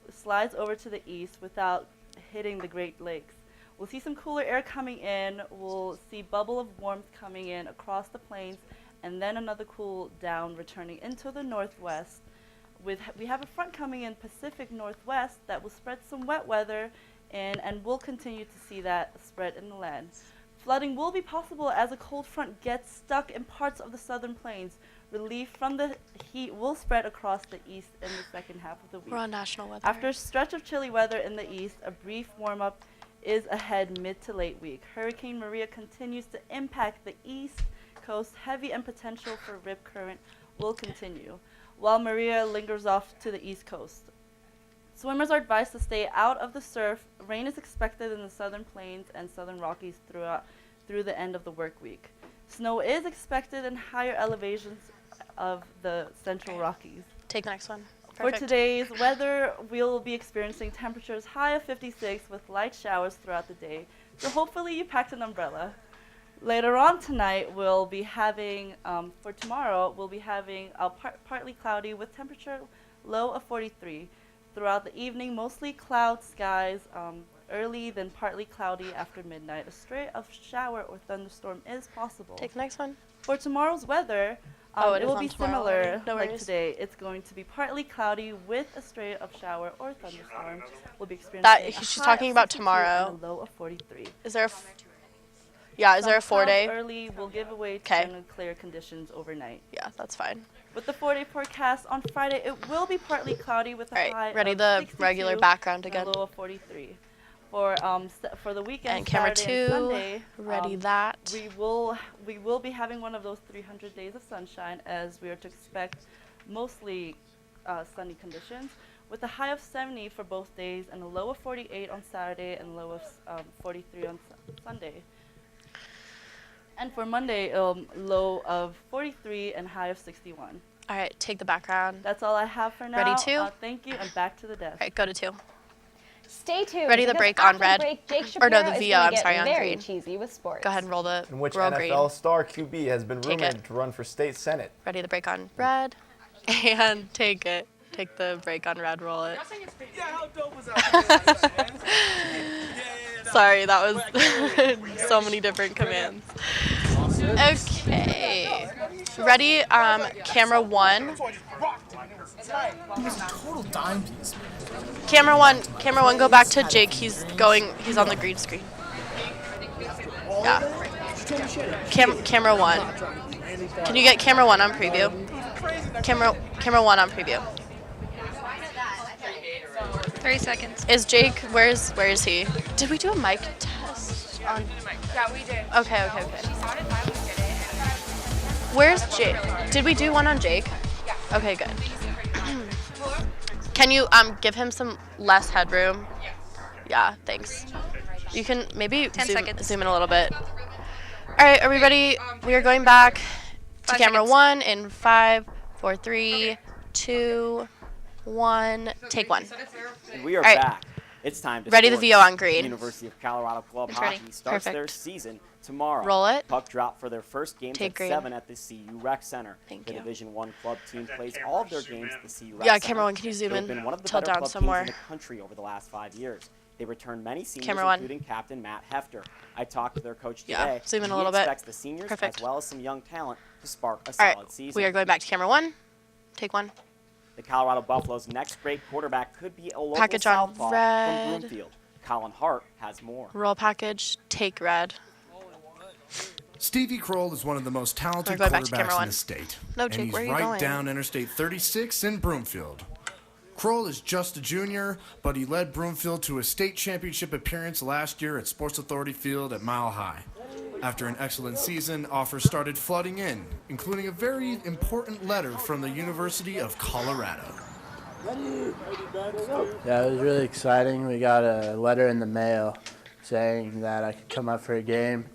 Speaker 22: slides over to the east without hitting the Great Lakes. We'll see some cooler air coming in. We'll see bubble of warmth coming in across the plains, and then another cool down returning into the northwest. We have a front coming in Pacific Northwest that will spread some wet weather in, and we'll continue to see that spread in the land. Flooding will be possible as a cold front gets stuck in parts of the southern plains. Relief from the heat will spread across the east in the second half of the week.
Speaker 1: We're on national weather.
Speaker 22: After a stretch of chilly weather in the east, a brief warm-up is ahead mid to late week. Hurricane Maria continues to impact the east coast. Heavy and potential for rip current will continue, while Maria lingers off to the east coast. Swimmers are advised to stay out of the surf. Rain is expected in the southern plains and southern Rockies through the end of the work week. Snow is expected in higher elevations of the central Rockies.
Speaker 1: Take the next one.
Speaker 22: For
Speaker 1: Perfect.
Speaker 22: today's weather, we'll be experiencing temperatures high of 56 with light showers throughout the day. So hopefully you packed an umbrella. Later on tonight, we'll be having, for tomorrow, we'll be having partly cloudy with temperature low of 43. Throughout the evening, mostly cloud skies, early then partly cloudy after midnight. A stray of shower or thunderstorm is possible.
Speaker 1: Take the next one.
Speaker 22: For tomorrow's weather,
Speaker 1: it
Speaker 22: it will
Speaker 1: is
Speaker 22: be
Speaker 1: on tomorrow
Speaker 22: similar
Speaker 1: already. No
Speaker 22: like
Speaker 1: worries.
Speaker 22: today. It's going to be partly cloudy with a stray of shower or thunderstorm. We'll be experiencing
Speaker 1: That
Speaker 22: a
Speaker 1: she's
Speaker 22: high
Speaker 1: talking
Speaker 22: of
Speaker 1: about
Speaker 22: 62
Speaker 1: tomorrow.
Speaker 22: and a low of 43.
Speaker 1: Is there a is there a
Speaker 22: Some clouds
Speaker 1: 4-day?
Speaker 22: early will give away to
Speaker 1: 'Kay.
Speaker 22: generally clear conditions overnight.
Speaker 1: Yeah, that's fine.
Speaker 22: With the 4-day forecast on Friday, it will be partly cloudy with a
Speaker 1: All right,
Speaker 22: high
Speaker 1: ready
Speaker 22: of
Speaker 1: the
Speaker 22: 62
Speaker 1: regular background
Speaker 22: and
Speaker 1: again.
Speaker 22: a low of 43. For the weekend,
Speaker 1: And camera
Speaker 22: Saturday and
Speaker 1: 2,
Speaker 22: Sunday,
Speaker 1: ready that.
Speaker 22: we will be having one of those 300 days of sunshine, as we are to expect mostly sunny conditions, with a high of 70 for both days and a low of 48 on Saturday and low of 43 on Sunday. And for Monday, low of 43 and high of 61.
Speaker 1: All right, take the background.
Speaker 22: That's all I have for now.
Speaker 1: Ready 2?
Speaker 22: Thank you, and back to the desk.
Speaker 1: All right, go to 2.
Speaker 4: Stay tuned.
Speaker 1: Ready the
Speaker 4: because
Speaker 1: break on
Speaker 4: after
Speaker 1: red.
Speaker 4: the break, Jake
Speaker 1: Or no,
Speaker 4: Shapiro
Speaker 1: the
Speaker 4: is
Speaker 1: VO,
Speaker 4: gonna
Speaker 1: I'm
Speaker 4: get
Speaker 1: sorry, on
Speaker 4: very
Speaker 1: green.
Speaker 4: cheesy with sports.
Speaker 1: Go ahead and roll the
Speaker 6: In which
Speaker 1: roll
Speaker 6: NFL
Speaker 1: green.
Speaker 6: star QB has been
Speaker 1: Take
Speaker 6: rumored
Speaker 1: it.
Speaker 6: to run for state senate?
Speaker 1: Ready the break on red. And take it. Take the break on red, roll it.
Speaker 15: Yeah, how dope was that?
Speaker 1: Sorry, that was so many different commands. Okay. Ready, camera 1.
Speaker 15: Total dime piece.
Speaker 1: Camera one, go back to Jake. He's on the green screen. Yeah. Camera 1. Can you get camera 1 on preview? Camera 1 on preview.
Speaker 2: 3 seconds.
Speaker 1: Is Jake, where is he? Did we do a mic test on?
Speaker 19: Yeah, we did.
Speaker 1: Okay. Where's Jake? Did we do one on Jake?
Speaker 19: Yeah.
Speaker 1: Okay, good. Can you give him some less headroom? Yeah, thanks. You can maybe
Speaker 2: 10 seconds.
Speaker 1: zoom in a little bit. All right, are we ready? We are going back to
Speaker 2: 5
Speaker 1: camera
Speaker 2: seconds.
Speaker 1: 1 in 5, 4, 3, 2, 1. Take 1.
Speaker 9: And we are
Speaker 1: All right.
Speaker 9: back. It's time to
Speaker 1: Ready the
Speaker 9: sports.
Speaker 1: VO on green.
Speaker 9: University of Colorado Club
Speaker 1: It's
Speaker 9: Hockey
Speaker 1: ready.
Speaker 9: starts
Speaker 1: Perfect.
Speaker 9: their season tomorrow.
Speaker 1: Roll it.
Speaker 9: Puck drop for their first games
Speaker 1: Take
Speaker 9: at
Speaker 1: green.
Speaker 9: 7 at the CU Rec Center.
Speaker 1: Thank
Speaker 9: the
Speaker 1: you.
Speaker 9: Division I club team plays all of their games at the CU Rec
Speaker 1: Yeah,
Speaker 9: Center.
Speaker 1: camera 1, can you zoom
Speaker 9: They've
Speaker 1: in?
Speaker 9: been one of the
Speaker 1: Tilt
Speaker 9: better
Speaker 1: down
Speaker 9: club
Speaker 1: some
Speaker 9: teams
Speaker 1: more.
Speaker 9: in the country over the last 5 years. They returned many seniors,
Speaker 1: Camera 1.
Speaker 9: including Captain Matt Hefter. I talked to their coach
Speaker 1: Yeah,
Speaker 9: today.
Speaker 1: zoom in
Speaker 9: and
Speaker 1: a
Speaker 9: he
Speaker 1: little bit.
Speaker 9: expects the seniors
Speaker 1: Perfect.
Speaker 9: as well as some young talent to spark a
Speaker 1: All
Speaker 9: solid
Speaker 1: right,
Speaker 9: season.
Speaker 1: we are going back to camera 1. Take 1.
Speaker 9: The Colorado Buffaloes' next great quarterback could be a local
Speaker 1: Package on
Speaker 9: southpaw
Speaker 1: red.
Speaker 9: from Broomfield. Colin Hart has more.
Speaker 1: Roll package. Take red.
Speaker 12: Stevie Kroll is one of the most talented
Speaker 1: We're going back to camera
Speaker 12: quarterbacks in
Speaker 1: 1.
Speaker 12: the state.
Speaker 1: No,
Speaker 12: and
Speaker 1: Jake,
Speaker 12: he's
Speaker 1: where are you
Speaker 12: right
Speaker 1: going?
Speaker 12: down Interstate 36 in Broomfield. Kroll is just a junior, but he led Broomfield to a state championship appearance last year at Sports Authority Field at Mile High. After an excellent season, offers started flooding in, including a very important letter from the University of Colorado.
Speaker 23: Yeah, it was really exciting. We got a letter in the mail saying that I could come up for a game,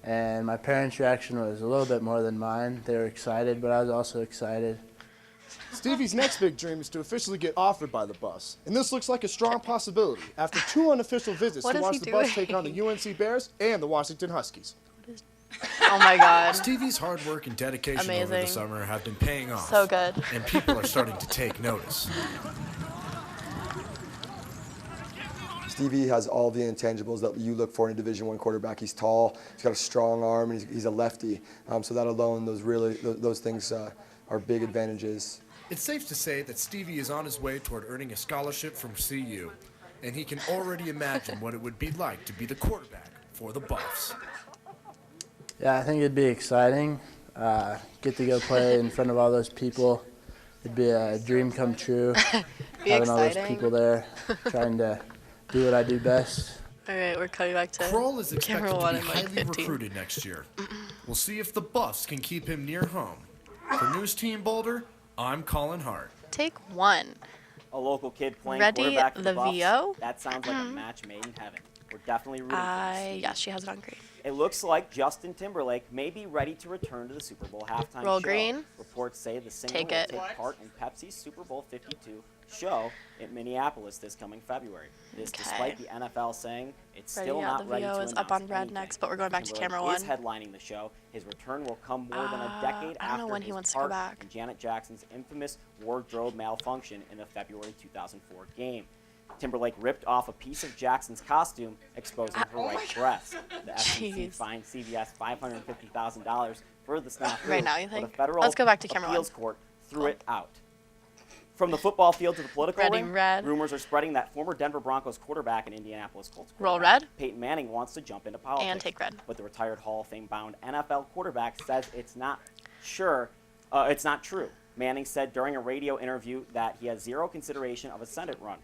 Speaker 23: and my parents' reaction was a little bit more than mine. They were excited, but I was also excited.
Speaker 24: Stevie's next big dream is to officially get offered by the bus, and this looks like a strong possibility after 2 unofficial visits
Speaker 1: What
Speaker 24: to
Speaker 1: is
Speaker 24: watch
Speaker 1: he
Speaker 24: the bus
Speaker 1: doing?
Speaker 24: take on the UNC Bears and the Washington Huskies.
Speaker 1: Oh my God.
Speaker 12: Stevie's hard work and dedication over the
Speaker 1: Amazing.
Speaker 12: summer have been paying off.
Speaker 1: So good.
Speaker 12: And people are starting to take notice.
Speaker 25: Stevie has all the intangibles that you look for in a Division I quarterback. He's tall, he's got a strong arm, and he's a lefty. So that alone, those things are big advantages.
Speaker 12: It's safe to say that Stevie is on his way toward earning a scholarship from CU, and he can already imagine what it would be like to be the quarterback for the Buffs.
Speaker 23: Yeah, I think it'd be exciting. get to go play in front of all those people. It'd be a dream come true,
Speaker 1: Be
Speaker 23: having all those
Speaker 1: exciting.
Speaker 23: people there, trying to do what I do best.
Speaker 1: All right, we're cutting back to
Speaker 12: Kroll is expected
Speaker 1: camera
Speaker 12: to
Speaker 1: 1
Speaker 12: be
Speaker 1: in like
Speaker 12: highly
Speaker 1: 15.
Speaker 12: recruited next year. We'll see if the Buffs can keep him near home. For NewsTeam Boulder, I'm Colin Hart.
Speaker 1: Take 1.
Speaker 9: A local kid playing
Speaker 1: Ready,
Speaker 9: quarterback for
Speaker 1: the
Speaker 9: the Buffs.
Speaker 1: VO?
Speaker 9: That sounds like a match made in heaven. We're definitely rooting for this.
Speaker 1: Yes, she has it on green.
Speaker 9: It looks like Justin Timberlake may be ready to return to the Super Bowl halftime
Speaker 1: Roll
Speaker 9: show.
Speaker 1: green.
Speaker 9: Reports say the singer
Speaker 1: Take
Speaker 9: will
Speaker 1: it.
Speaker 9: take part in Pepsi's Super Bowl 52 show in Minneapolis this coming February. This despite the NFL saying it's
Speaker 1: Ready,
Speaker 9: still
Speaker 1: yeah,
Speaker 9: not
Speaker 1: the
Speaker 9: ready
Speaker 1: VO
Speaker 9: to
Speaker 1: is
Speaker 9: announce
Speaker 1: up on red
Speaker 9: anything.
Speaker 1: next, but we're going back to
Speaker 9: Timberlake
Speaker 1: camera 1.
Speaker 9: is headlining the show. His return will come more than a decade
Speaker 1: I don't know
Speaker 9: after
Speaker 1: when he
Speaker 9: his
Speaker 1: wants to go
Speaker 9: part
Speaker 1: back.
Speaker 9: in Janet Jackson's infamous wardrobe malfunction in the February 2004 game. Timberlake ripped off a piece of Jackson's costume, exposing her right breast. The FCC fined CBS $550,000 for the snafu.
Speaker 1: Right now, you
Speaker 9: but
Speaker 1: think?
Speaker 9: a federal
Speaker 1: Let's go back to camera
Speaker 9: appeals
Speaker 1: 1.
Speaker 9: court threw it out. From the football field to the political
Speaker 1: Ready,
Speaker 9: ring,
Speaker 1: red.
Speaker 9: rumors are spreading that former Denver Broncos quarterback and Indianapolis Colts
Speaker 1: Roll
Speaker 9: quarterback
Speaker 1: red.
Speaker 9: Peyton Manning wants to jump into politics.
Speaker 1: And take red.
Speaker 9: But the retired Hall of Fame-bound NFL quarterback says it's not true. Manning said during a radio interview that he has zero consideration of a Senate run.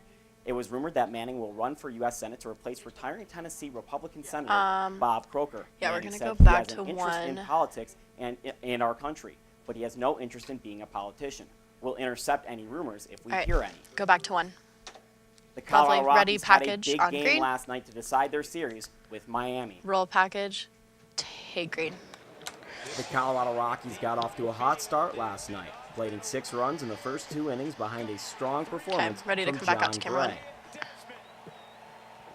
Speaker 9: It was rumored that Manning will run for U.S. Senate to replace retiring Tennessee Republican Senator Bob Croker.
Speaker 1: Yeah,
Speaker 9: Manning
Speaker 1: we're
Speaker 9: said
Speaker 1: going to go back
Speaker 9: he has
Speaker 1: to
Speaker 9: an interest
Speaker 1: 1.
Speaker 9: in politics and in our country, but he has no interest in being a politician. We'll intercept any rumors if we
Speaker 1: All right,
Speaker 9: hear any.
Speaker 1: go back to 1.
Speaker 9: The Colorado
Speaker 1: Lovely. Ready,
Speaker 9: Rockies had a
Speaker 1: package
Speaker 9: big
Speaker 1: on
Speaker 9: game
Speaker 1: green.
Speaker 9: last night to decide their series with Miami.
Speaker 1: Roll package. Take green.
Speaker 9: The Colorado Rockies got off to a hot start last night, blading 6 runs in the first 2 innings behind a strong performance
Speaker 1: ready to
Speaker 9: from
Speaker 1: come back out to
Speaker 9: John
Speaker 1: camera 1.
Speaker 9: Gray.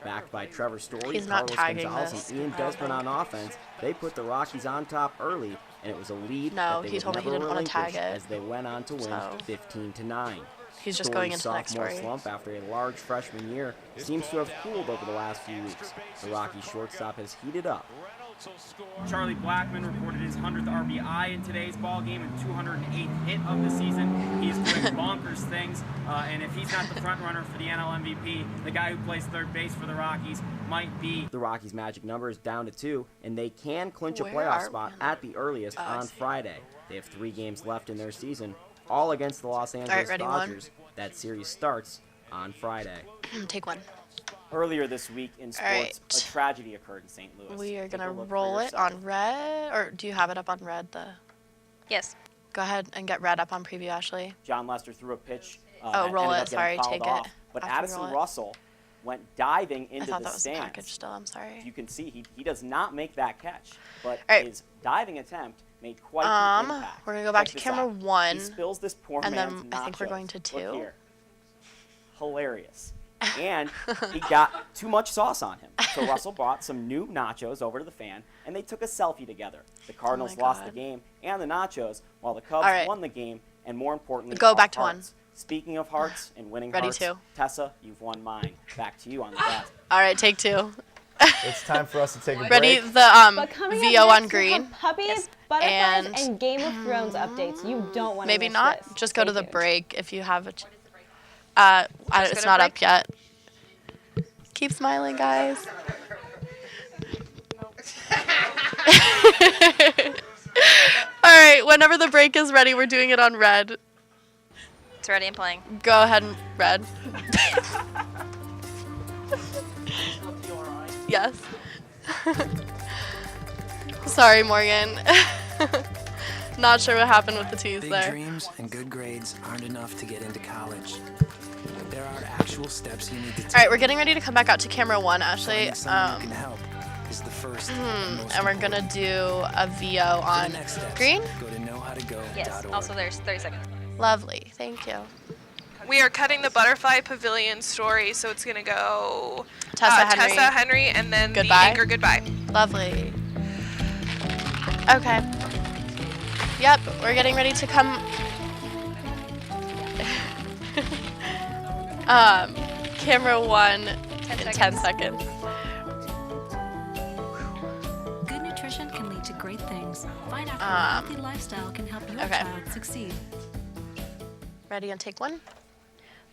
Speaker 9: Backed by Trevor Story,
Speaker 1: He's not
Speaker 9: Carlos
Speaker 1: tagging
Speaker 9: Gonzalez,
Speaker 1: this.
Speaker 9: and Ian Desmond on offense, they put the Rockies on top early, and it was a lead
Speaker 1: No,
Speaker 9: that they
Speaker 1: he
Speaker 9: would
Speaker 1: told me he
Speaker 9: never
Speaker 1: didn't want to tag
Speaker 9: relinquish
Speaker 1: it.
Speaker 9: as they went on to win
Speaker 1: So
Speaker 9: 15-9.
Speaker 1: he's just
Speaker 9: Story's
Speaker 1: going into the next
Speaker 9: sophomore
Speaker 1: story.
Speaker 9: slump after a large freshman year seems to have cooled over the last few weeks. The Rockies shortstop has heated up.
Speaker 3: Charlie Blackmon reported his 100th RBI in today's ball game and 208th hit of the season. He's doing bonkers things, and if he's not the front runner for the NL MVP, the guy who plays third base for the Rockies might be.
Speaker 9: The Rockies' magic number is down to 2, and they can clinch a
Speaker 1: Where
Speaker 9: playoff
Speaker 1: are
Speaker 9: spot
Speaker 1: we?
Speaker 9: at the earliest
Speaker 1: I
Speaker 9: on
Speaker 1: see.
Speaker 9: Friday. They have 3 games left in their season, all against the Los Angeles
Speaker 1: ready,
Speaker 9: Dodgers. That series starts on Friday.
Speaker 1: Take 1.
Speaker 9: Earlier this week in sports, a tragedy occurred in St. Louis.
Speaker 1: We are going to
Speaker 9: Take a look for
Speaker 1: roll it
Speaker 9: yourself.
Speaker 1: on red. Or do you have it up on red?
Speaker 2: Yes.
Speaker 1: Go ahead and get red up on preview, Ashley.
Speaker 9: John Lester threw a pitch.
Speaker 1: Oh,
Speaker 9: that
Speaker 1: roll
Speaker 9: ended
Speaker 1: it.
Speaker 9: up getting
Speaker 1: Sorry,
Speaker 9: fouled
Speaker 1: take it
Speaker 9: off, But
Speaker 1: after we
Speaker 9: Addison
Speaker 1: roll it.
Speaker 9: Russell went diving
Speaker 1: I
Speaker 9: into
Speaker 1: thought
Speaker 9: the
Speaker 1: that was
Speaker 9: stands.
Speaker 1: the package still. I'm sorry.
Speaker 9: You can see he does not make that catch, but
Speaker 1: All right.
Speaker 9: his diving attempt made quite the impact.
Speaker 1: We're going to go back
Speaker 9: Check
Speaker 1: to
Speaker 9: this
Speaker 1: camera
Speaker 9: out.
Speaker 1: 1.
Speaker 9: He spills this poor
Speaker 1: and
Speaker 9: man's
Speaker 1: then I think we're
Speaker 9: nachos.
Speaker 1: going to 2.
Speaker 9: Look here. Hilarious. And he got too much sauce on him. So Russell brought some new nachos over to the fan, and they took a selfie together. The Cardinals lost the game and the nachos, while the Cubs
Speaker 1: All right.
Speaker 9: won the game, and more importantly,
Speaker 1: Go
Speaker 9: our
Speaker 1: back to
Speaker 9: hearts. Speaking of hearts and winning
Speaker 1: Ready,
Speaker 9: hearts,
Speaker 1: 2.
Speaker 9: Tessa, you've won mine. Back to you on the desk.
Speaker 1: All right, take 2.
Speaker 6: It's time for us to take a break.
Speaker 1: Ready, the
Speaker 4: But coming
Speaker 1: VO
Speaker 4: up
Speaker 1: on
Speaker 4: next, we
Speaker 1: green.
Speaker 4: have puppies, butterflies,
Speaker 1: And
Speaker 4: and Game of Thrones updates. You don't want to
Speaker 1: Maybe
Speaker 4: miss
Speaker 1: not.
Speaker 4: this.
Speaker 1: Just go
Speaker 4: Stay
Speaker 1: to the
Speaker 4: tuned.
Speaker 1: break if you have a.
Speaker 2: go
Speaker 1: It's
Speaker 2: to
Speaker 1: not
Speaker 2: break?
Speaker 1: up yet. Keep smiling, guys. All right, whenever the break is ready, we're doing it on red.
Speaker 2: It's ready and playing.
Speaker 1: Go ahead and red. Yes. Sorry, Morgan. Not sure what happened with the T's
Speaker 8: Big
Speaker 1: there.
Speaker 8: dreams and good grades aren't enough to get into college. There are actual steps you need to take.
Speaker 1: All right, we're getting ready to come back out to camera 1, Ashley.
Speaker 8: Finding someone who can help is the first and most
Speaker 1: And we're gonna do a VO on green.
Speaker 8: Go to knowhowtogo.org.
Speaker 2: Yes. Also, there's 30 seconds.
Speaker 1: Lovely, thank you.
Speaker 19: We are cutting the butterfly pavilion story, so it's gonna go
Speaker 1: Tessa
Speaker 19: Henry, and then
Speaker 1: Goodbye.
Speaker 19: the anchor goodbye.
Speaker 1: Lovely. Okay. Yep, we're getting ready to come. Camera 1 in 10 seconds.
Speaker 11: Good nutrition can lead to great things. Find out how a healthy lifestyle can help your
Speaker 1: okay.
Speaker 11: child succeed.
Speaker 1: Ready and take 1.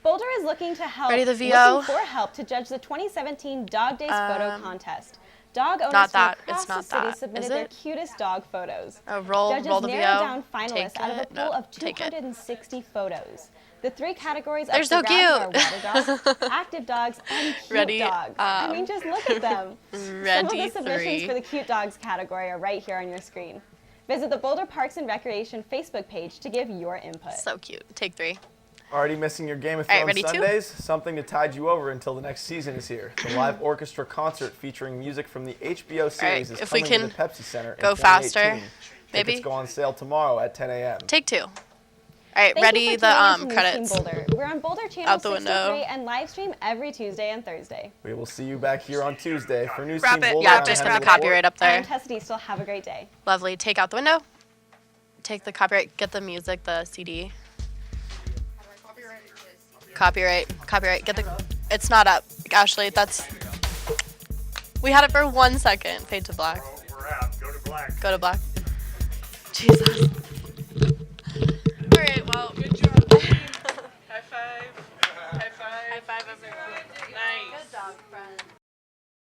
Speaker 4: Boulder is looking to help.
Speaker 1: Ready, the VO?
Speaker 4: Looking for help to judge the 2017 Dog Days photo contest. Dog owners
Speaker 1: Not
Speaker 4: from
Speaker 1: that.
Speaker 4: across
Speaker 1: It's not
Speaker 4: the city
Speaker 1: that.
Speaker 4: submitted
Speaker 1: Is
Speaker 4: their
Speaker 1: it?
Speaker 4: cutest dog photos.
Speaker 1: Roll
Speaker 4: Judges
Speaker 1: the
Speaker 4: narrowed
Speaker 1: VO.
Speaker 4: down finalists
Speaker 1: Take
Speaker 4: out of a
Speaker 1: it.
Speaker 4: pool
Speaker 1: No,
Speaker 4: of
Speaker 1: take it.
Speaker 4: 260 photos. The 3 categories
Speaker 1: They're
Speaker 4: up
Speaker 1: so
Speaker 4: for grabs are
Speaker 1: cute.
Speaker 4: water dogs, active dogs, and cute
Speaker 1: Ready,
Speaker 4: dogs. I mean, just look at them. Some of
Speaker 1: ready,
Speaker 4: the submissions
Speaker 1: 3.
Speaker 4: for the cute dogs category are right here on your screen. Visit the Boulder Parks and Recreation Facebook page to give your input.
Speaker 1: So cute. Take 3.
Speaker 6: Already missing your Game of
Speaker 1: All right,
Speaker 6: Thrones
Speaker 1: ready, 2?
Speaker 6: Sundays? Something to tide you over until the next season is here. The live orchestra concert featuring music from the HBO series is
Speaker 1: if we
Speaker 6: coming to
Speaker 1: can
Speaker 6: the Pepsi Center
Speaker 1: go
Speaker 6: in 2018.
Speaker 1: faster, maybe.
Speaker 6: Tickets go on sale tomorrow at 10 a.m.
Speaker 1: Take 2. All right,
Speaker 4: Thank
Speaker 1: ready
Speaker 4: you for
Speaker 1: the
Speaker 4: tuning into
Speaker 1: credits.
Speaker 4: NewsTeam Boulder. We're on Boulder Channel
Speaker 1: Out the
Speaker 4: 63
Speaker 1: window.
Speaker 4: and live stream every Tuesday and Thursday.
Speaker 6: We will see you back here on Tuesday for NewsTeam
Speaker 19: Wrap it.
Speaker 6: Boulder.
Speaker 1: Yeah,
Speaker 6: on
Speaker 1: just put
Speaker 6: Henry
Speaker 1: the copyright up there.
Speaker 4: I'm Tessa Diestel. Have a great day.
Speaker 1: Lovely. Take out the window. Take the copyright. Get the music, the CD. Copyright. Get the. It's not up, Ashley. That's. We had it for 1 second. Fade to black.
Speaker 5: We're out. Go to black.
Speaker 1: Go to black. Jesus. All right. Well.
Speaker 19: Good job, team. High five. High five.
Speaker 1: High five, everyone.
Speaker 19: Nice.
Speaker 4: Good dog, friend.